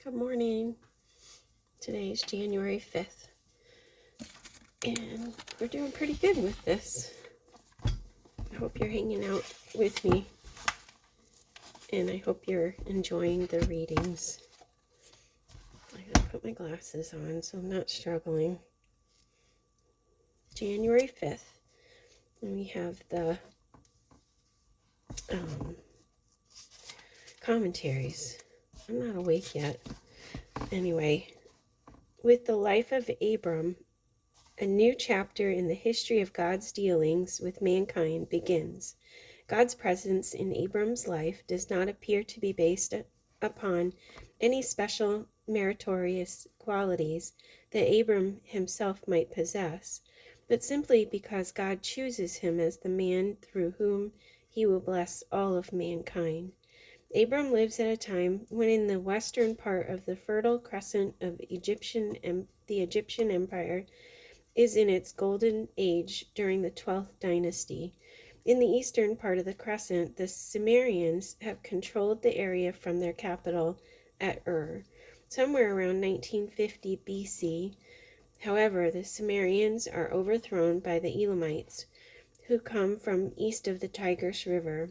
Good morning. Today is January 5th, and we're doing pretty good with this. I hope you're hanging out with me, and I hope you're enjoying the readings. I gotta put my glasses on so I'm not struggling. January 5th, and we have the commentaries. I'm not awake yet. Anyway, with the life of Abram, a new chapter in the history of God's dealings with mankind begins. God's presence in Abram's life does not appear to be based upon any special meritorious qualities that Abram himself might possess, but simply because God chooses him as the man through whom he will bless all of mankind. Abram lives at a time when in the western part of the fertile crescent of the Egyptian Empire is in its golden age during the 12th dynasty. In the eastern part of the crescent, the Sumerians have controlled the area from their capital at Ur, somewhere around 1950 BC. However, the Sumerians are overthrown by the Elamites, who come from east of the Tigris River.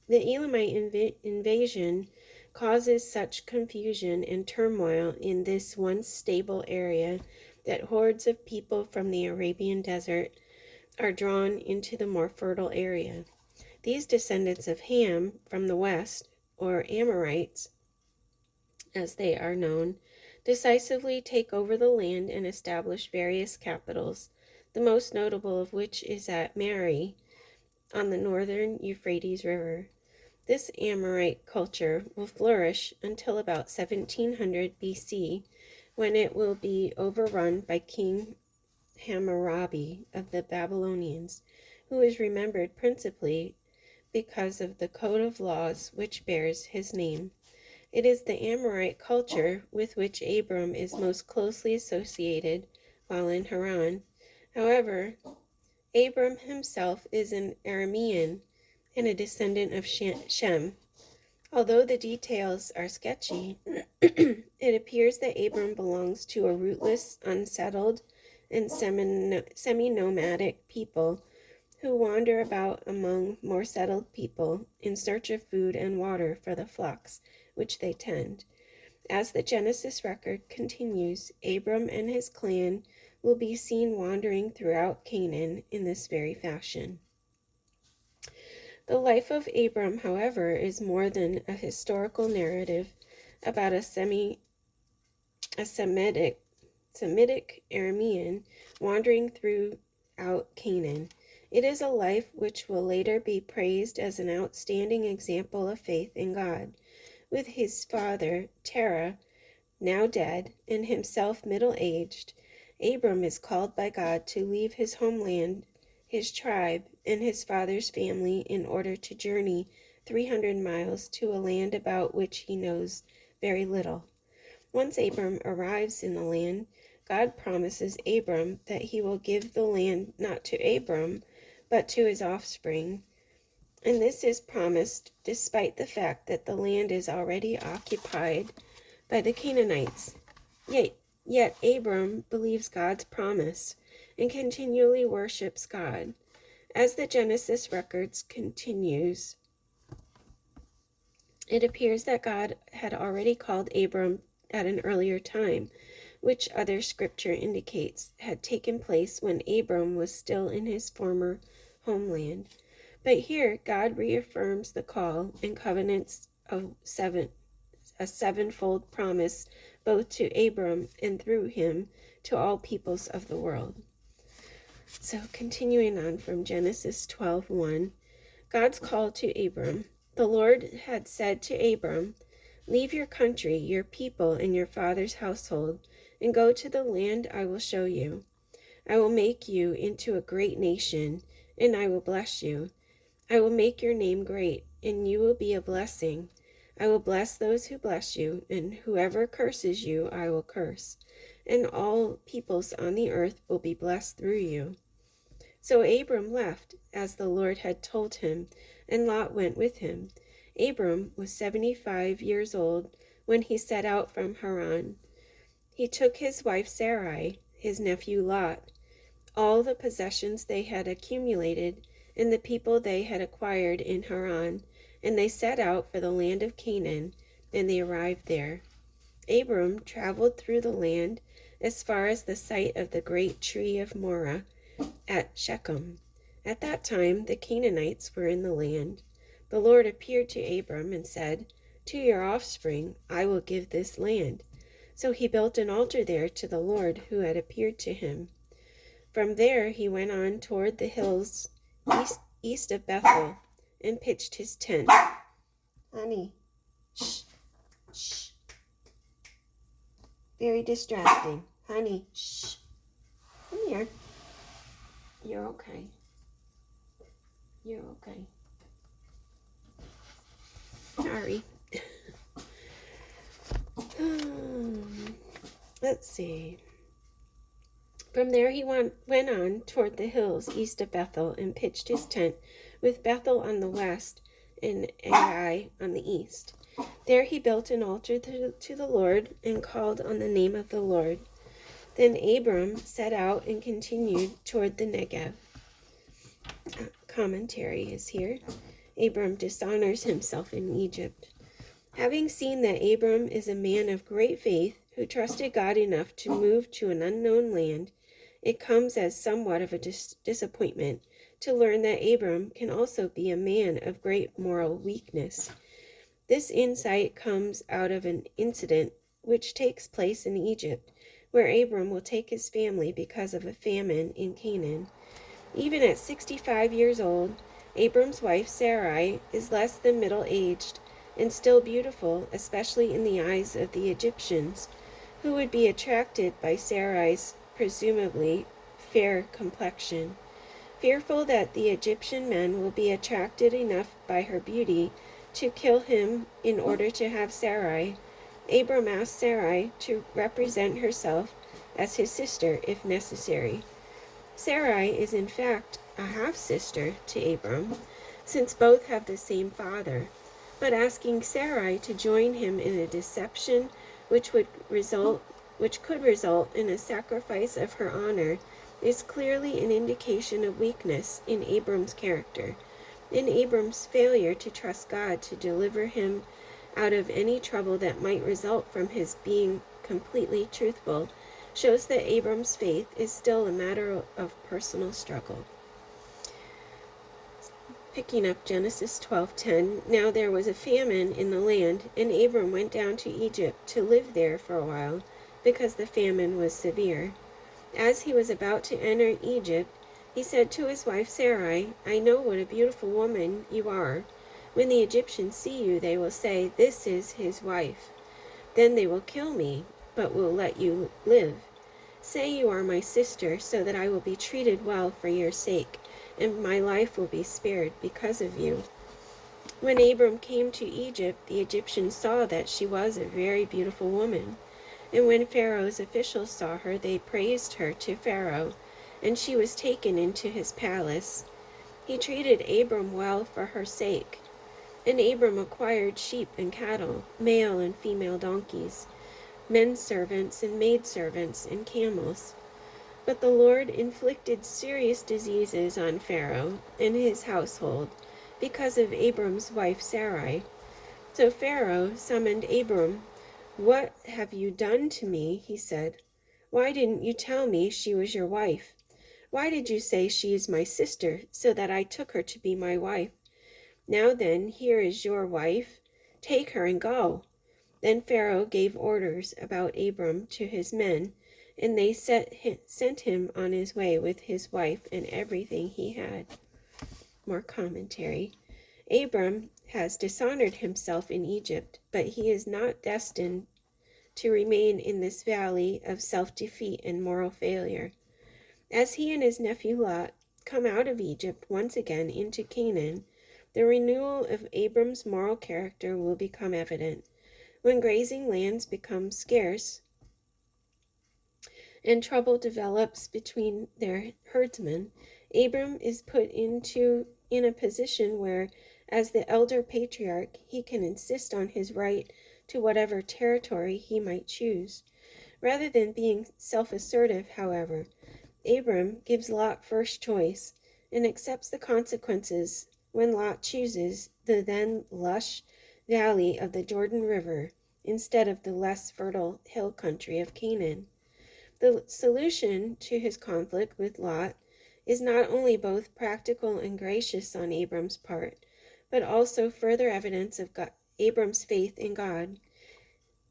The Elamite invasion causes such confusion and turmoil in this once stable area that hordes of people from the Arabian desert are drawn into the more fertile area. These descendants of Ham from the west, or Amorites, as they are known, decisively take over the land and establish various capitals, the most notable of which is at Mari on the northern Euphrates River. This Amorite culture will flourish until about 1700 BC, when it will be overrun by King Hammurabi of the Babylonians, who is remembered principally because of the code of laws which bears his name. It is the Amorite culture with which Abram is most closely associated while in Haran. However, Abram himself is an Aramean and a descendant of Shem. Although the details are sketchy, it appears that Abram belongs to a rootless, unsettled, and semi-nomadic people who wander about among more settled people in search of food and water for the flocks which they tend. As the Genesis record continues, Abram and his clan will be seen wandering throughout Canaan in this very fashion. The life of Abram, however, is more than a historical narrative about a Semitic Aramean wandering throughout Canaan. It is a life which will later be praised as an outstanding example of faith in God. With his father, Terah, now dead, and himself middle-aged, Abram is called by God to leave his homeland, his tribe, and his father's family in order to journey 300 miles to a land about which he knows very little. Once Abram arrives in the land, God promises Abram that he will give the land not to Abram, but to his offspring. And this is promised despite the fact that the land is already occupied by the Canaanites. Yet Abram believes God's promise and continually worships God. As the Genesis records continues, it appears that God had already called Abram at an earlier time, which other scripture indicates had taken place when Abram was still in his former homeland. But here God reaffirms the call and covenants of a sevenfold promise both to Abram and through him to all peoples of the world. So continuing on from Genesis 12:1, God's call to Abram. The Lord had said to Abram, "Leave your country, your people, and your father's household, and go to the land I will show you. I will make you into a great nation, and I will bless you. I will make your name great, and you will be a blessing. I will bless those who bless you, and whoever curses you I will curse, and all peoples on the earth will be blessed through you." So Abram left, as the Lord had told him, and Lot went with him. Abram was 75 years old when he set out from Haran. He took his wife Sarai, his nephew Lot, all the possessions they had accumulated, and the people they had acquired in Haran, and they set out for the land of Canaan, and they arrived there. Abram traveled through the land as far as the site of the great tree of Moreh at Shechem. At that time the Canaanites were in the land. The Lord appeared to Abram and said, "To your offspring I will give this land." So he built an altar there to the Lord who had appeared to him. From there he went on toward the hills east of Bethel and pitched his tent. Honey, shh, shh. Very distracting. Honey, shh. Come here. You're okay. You're okay. Sorry. Let's see. From there he went on toward the hills east of Bethel and pitched his tent, with Bethel on the west and Ai on the east. There he built an altar to the Lord and called on the name of the Lord. Then Abram set out and continued toward the Negev. Commentary is here. Abram dishonors himself in Egypt. Having seen that Abram is a man of great faith who trusted God enough to move to an unknown land, it comes as somewhat of a disappointment to learn that Abram can also be a man of great moral weakness. This insight comes out of an incident which takes place in Egypt, where Abram will take his family because of a famine in Canaan. Even at 65 years old, Abram's wife Sarai is less than middle-aged and still beautiful, especially in the eyes of the Egyptians, who would be attracted by Sarai's presumably fair complexion. Fearful that the Egyptian men will be attracted enough by her beauty to kill him in order to have Sarai, Abram asked Sarai to represent herself as his sister if necessary. Sarai is in fact a half-sister to Abram, since both have the same father, but asking Sarai to join him in a deception which could result in a sacrifice of her honor is clearly an indication of weakness in Abram's character. In Abram's failure to trust God to deliver him out of any trouble that might result from his being completely truthful shows that Abram's faith is still a matter of personal struggle. Picking up Genesis 12:10, now there was a famine in the land, and Abram went down to Egypt to live there for a while, because the famine was severe. As he was about to enter Egypt, he said to his wife Sarai, "I know what a beautiful woman you are. When the Egyptians see you, they will say, 'This is his wife.' Then they will kill me, but will let you live. Say you are my sister, so that I will be treated well for your sake, and my life will be spared because of you." When Abram came to Egypt, the Egyptians saw that she was a very beautiful woman. And when Pharaoh's officials saw her, they praised her to Pharaoh, and she was taken into his palace. He treated Abram well for her sake. And Abram acquired sheep and cattle, male and female donkeys, men servants and maidservants, and camels. But the Lord inflicted serious diseases on Pharaoh and his household because of Abram's wife Sarai. So Pharaoh summoned Abram. "What have you done to me?" he said. "Why didn't you tell me she was your wife? Why did you say she is my sister, so that I took her to be my wife? Now then, here is your wife. Take her and go." Then Pharaoh gave orders about Abram to his men, and they sent him on his way with his wife and everything he had. More commentary. Abram has dishonored himself in Egypt, but he is not destined to remain in this valley of self-defeat and moral failure. As he and his nephew Lot come out of Egypt once again into Canaan, the renewal of Abram's moral character will become evident. When grazing lands become scarce and trouble develops between their herdsmen, Abram is put in a position where, as the elder patriarch, he can insist on his right to whatever territory he might choose. Rather than being self-assertive, however, Abram gives Lot first choice and accepts the consequences when Lot chooses the then lush valley of the Jordan River instead of the less fertile hill country of Canaan. The solution to his conflict with Lot is not only both practical and gracious on Abram's part, but also further evidence of Abram's faith in God.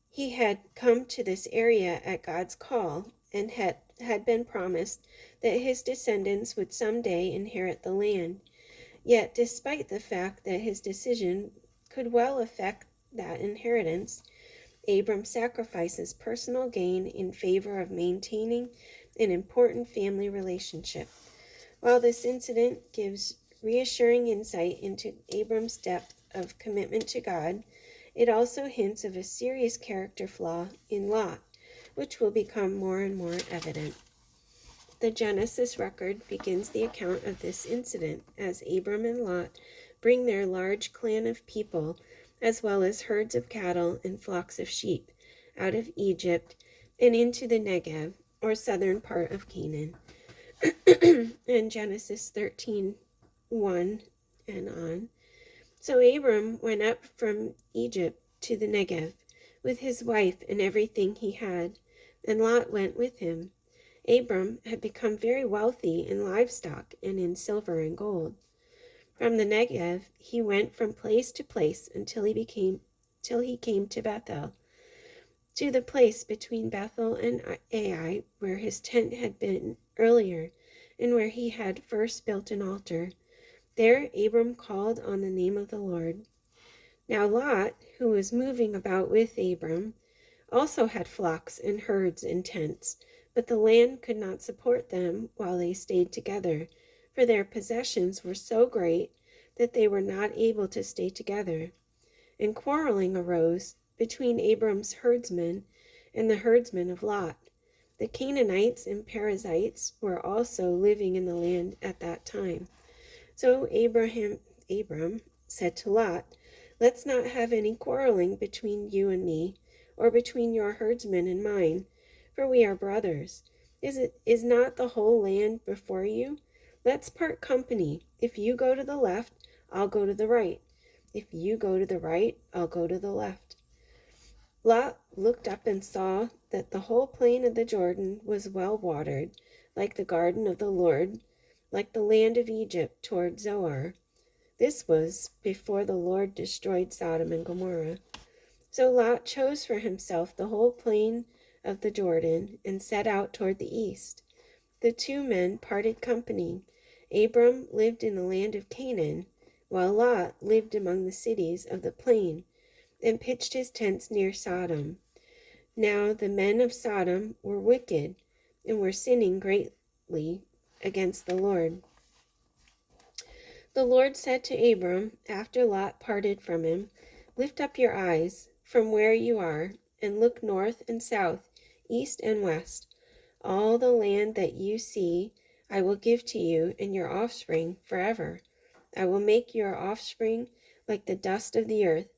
He had come to this area at God's call and had been promised that his descendants would someday inherit the land. Yet, despite the fact that his decision could well affect that inheritance, Abram sacrifices personal gain in favor of maintaining an important family relationship. While this incident gives reassuring insight into Abram's depth of commitment to God, it also hints of a serious character flaw in Lot, which will become more and more evident. The Genesis record begins the account of this incident as Abram and Lot bring their large clan of people, as well as herds of cattle and flocks of sheep, out of Egypt and into the Negev, or southern part of Canaan. In Genesis 13:1 and on. So Abram went up from Egypt to the Negev with his wife and everything he had, and Lot went with him. Abram had become very wealthy in livestock and in silver and gold. From the Negev he went from place to place until he came to Bethel, to the place between Bethel and Ai, where his tent had been earlier, and where he had first built an altar. There Abram called on the name of the Lord. Now Lot, who was moving about with Abram, also had flocks and herds and tents, but the land could not support them while they stayed together, for their possessions were so great that they were not able to stay together. And quarreling arose between Abram's herdsmen and the herdsmen of Lot. The Canaanites and Perizzites were also living in the land at that time. So Abram said to Lot, "Let's not have any quarreling between you and me, or between your herdsmen and mine, for we are brothers. Is not the whole land before you? Let's part company. If you go to the left, I'll go to the right. If you go to the right, I'll go to the left." Lot looked up and saw that the whole plain of the Jordan was well watered, like the garden of the Lord, like the land of Egypt toward Zoar. This was before the Lord destroyed Sodom and Gomorrah. So Lot chose for himself the whole plain of the Jordan and set out toward the east. The two men parted company. Abram lived in the land of Canaan, while Lot lived among the cities of the plain and pitched his tents near Sodom. Now the men of Sodom were wicked and were sinning greatly against the Lord. The Lord said to Abram, after Lot parted from him, "Lift up your eyes from where you are and look north and south, east and west. All the land that you see I will give to you and your offspring forever. I will make your offspring like the dust of the earth,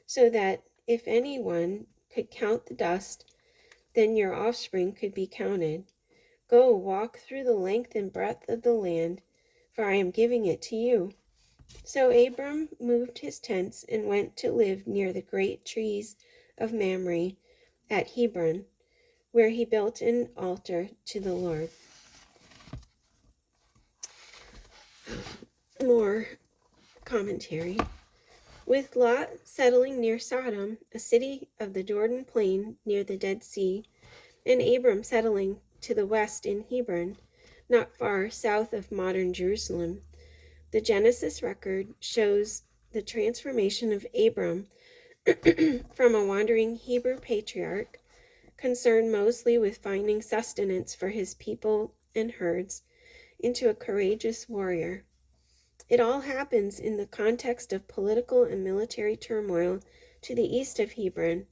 so that if anyone could count the dust, then your offspring could be counted. Go walk through the length and breadth of the land, for I am giving it to you." So Abram moved his tents and went to live near the great trees of Mamre at Hebron, where he built an altar to the Lord. More commentary. With Lot settling near Sodom, a city of the Jordan plain near the Dead Sea, and Abram settling to the west in Hebron, not far south of modern Jerusalem, the Genesis record shows the transformation of Abram from a wandering Hebrew patriarch, concerned mostly with finding sustenance for his people and herds, into a courageous warrior. It all happens in the context of political and military turmoil to the east of Hebron,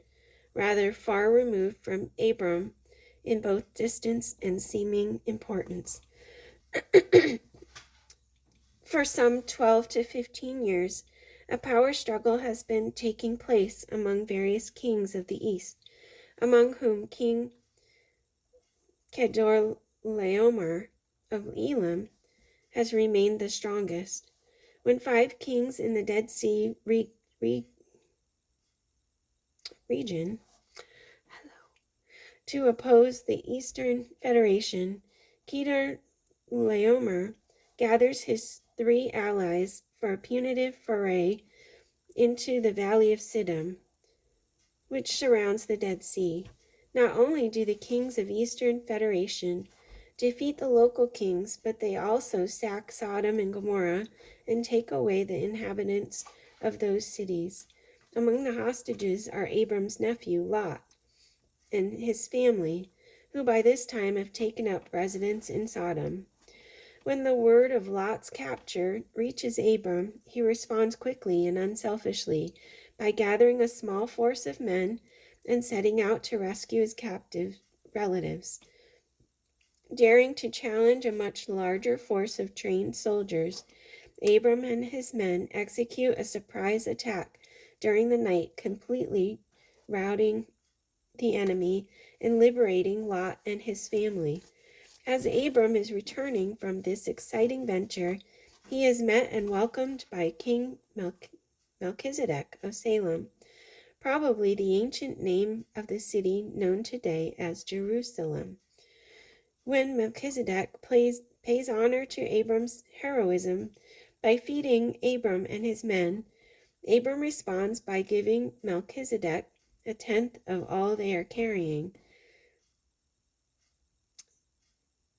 rather far removed from Abram in both distance and seeming importance. For some 12 to 15 years, A power struggle has been taking place among various kings of the east, among whom King Kedorlaomer of Elam has remained the strongest. When 5 kings in the Dead Sea region to oppose the Eastern Federation, Kedorlaomer gathers his 3 allies for a punitive foray into the valley of Siddim, which surrounds the Dead Sea. Not only do the kings of Eastern Federation defeat the local kings, but they also sack Sodom and Gomorrah and take away the inhabitants of those cities. Among the hostages are Abram's nephew, Lot, and his family, who by this time have taken up residence in Sodom. When the word of Lot's capture reaches Abram, he responds quickly and unselfishly by gathering a small force of men and setting out to rescue his captive relatives. Daring to challenge a much larger force of trained soldiers, Abram and his men execute a surprise attack during the night, completely routing the enemy and liberating Lot and his family. As Abram is returning from this exciting venture, he is met and welcomed by King Melchizedek of Salem, probably the ancient name of the city known today as Jerusalem. When Melchizedek pays honor to Abram's heroism by feeding Abram and his men, Abram responds by giving Melchizedek 1/10 of all they are carrying.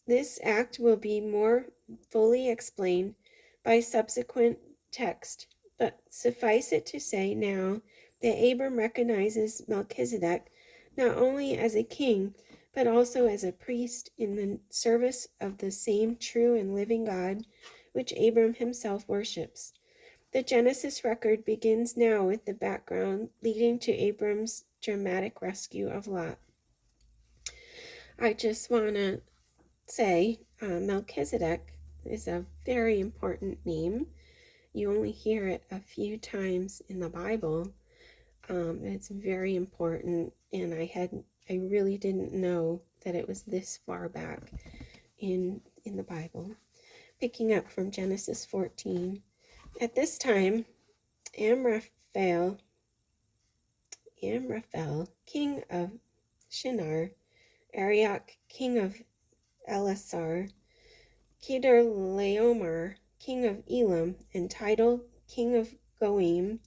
This act will be more fully explained by subsequent text, but suffice it to say now that Abram recognizes Melchizedek not only as a king, but also as a priest in the service of the same true and living God which Abram himself worships. The Genesis record begins now with the background leading to Abram's dramatic rescue of Lot. I just want to say Melchizedek is a very important name. You only hear it a few times in the Bible. It's very important, and I really didn't know that it was this far back in the Bible. Picking up from Genesis 14. At this time, Amraphel, king of Shinar, Arioch, king of Elasar, Kedorlaomer, king of Elam, and Tidal, king of Goim,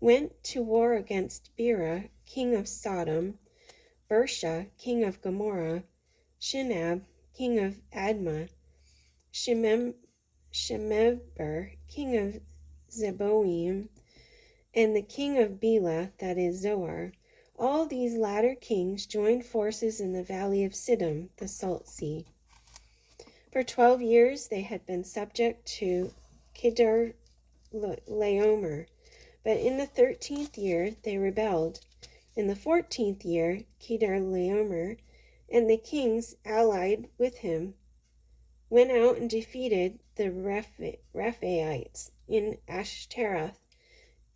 went to war against Bera, king of Sodom, Bersha, king of Gomorrah, Shinab, king of Admah, Shemeber, king of Zeboim, and the king of Bela, that is Zoar. All these latter kings joined forces in the valley of Siddim, the Salt Sea. For 12 years they had been subject to Kedorlaomer, but in the 13th year they rebelled. In the 14th year, Kedorlaomer and the kings allied with him went out and defeated the Rephaites in Ashtaroth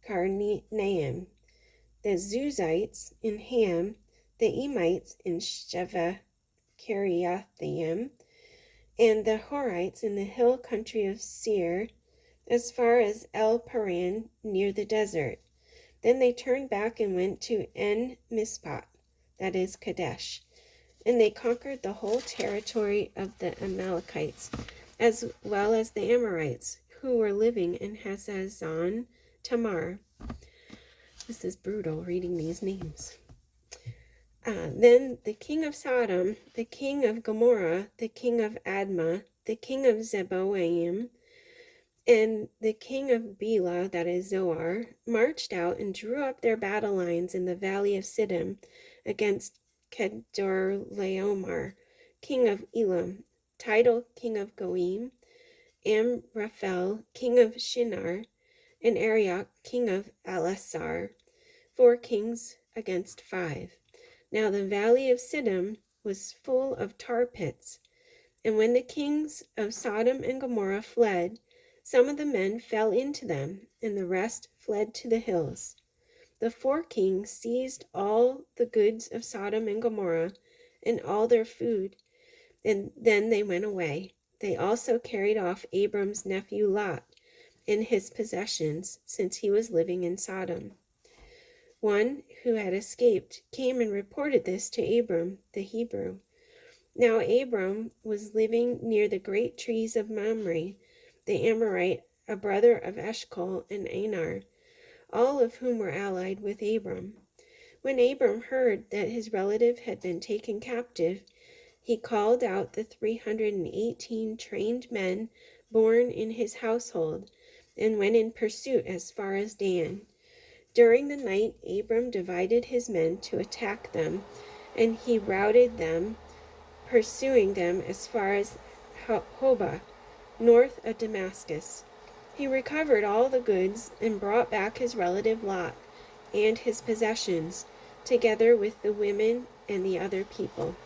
Karnaim, the Zuzites in Ham, the Emites in Sheva Kiriathaim, and the Horites in the hill country of Seir, as far as El Paran near the desert. Then they turned back and went to En Mishpat, that is Kadesh, and they conquered the whole territory of the Amalekites, as well as the Amorites, who were living in Hazazon Tamar. This is brutal reading these names. Then the king of Sodom, the king of Gomorrah, the king of Admah, the king of Zeboim, and the king of Bela, that is Zoar, marched out and drew up their battle lines in the valley of Siddim against Kedorlaomer, king of Elam, Tidal, king of Goim, Amraphel, king of Shinar, and Arioch, king of Elasar, 4 kings against 5. Now the valley of Siddim was full of tar pits, and when the kings of Sodom and Gomorrah fled, some of the men fell into them, and the rest fled to the hills. The 4 kings seized all the goods of Sodom and Gomorrah and all their food, and then they went away. They also carried off Abram's nephew Lot and his possessions, since he was living in Sodom. One who had escaped came and reported this to Abram the Hebrew. Now Abram was living near the great trees of Mamre, the Amorite, a brother of Eshcol and Anar, all of whom were allied with Abram. When Abram heard that his relative had been taken captive, he called out the 318 trained men born in his household and went in pursuit as far as Dan. During the night, Abram divided his men to attack them, and he routed them, pursuing them as far as Hobah, north of Damascus. He recovered all the goods and brought back his relative Lot and his possessions, together with the women and the other people.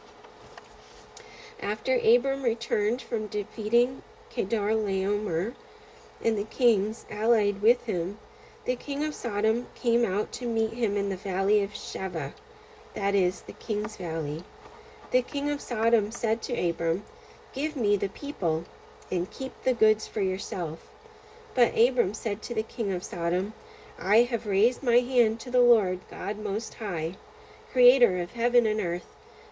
After Abram returned from defeating Kedorlaomer and the kings allied with him, the king of Sodom came out to meet him in the valley of Shaveh, that is, the king's valley. The king of Sodom said to Abram, "Give me the people, and keep the goods for yourself." But Abram said to the king of Sodom, "I have raised my hand to the Lord God Most High, creator of heaven and earth,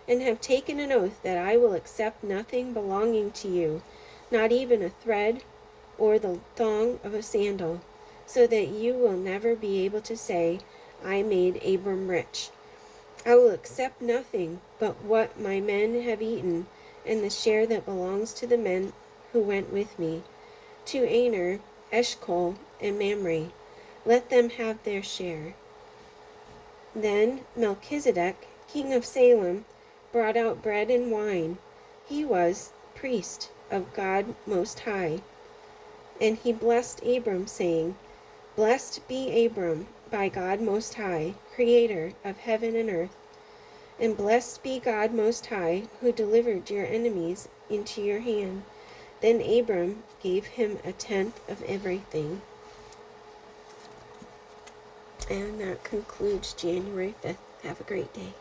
and have taken an oath that I will accept nothing belonging to you, not even a thread or the thong of a sandal, so that you will never be able to say, 'I made Abram rich.' I will accept nothing but what my men have eaten, and the share that belongs to the men who went with me, to Anar, Eshcol, and Mamre. Let them have their share." Then Melchizedek, king of Salem, brought out bread and wine. He was priest of God Most High. And he blessed Abram, saying, "Blessed be Abram by God Most High, creator of heaven and earth. And blessed be God Most High, who delivered your enemies into your hand." Then Abram gave him 1/10 of everything. And that concludes January 5th. Have a great day.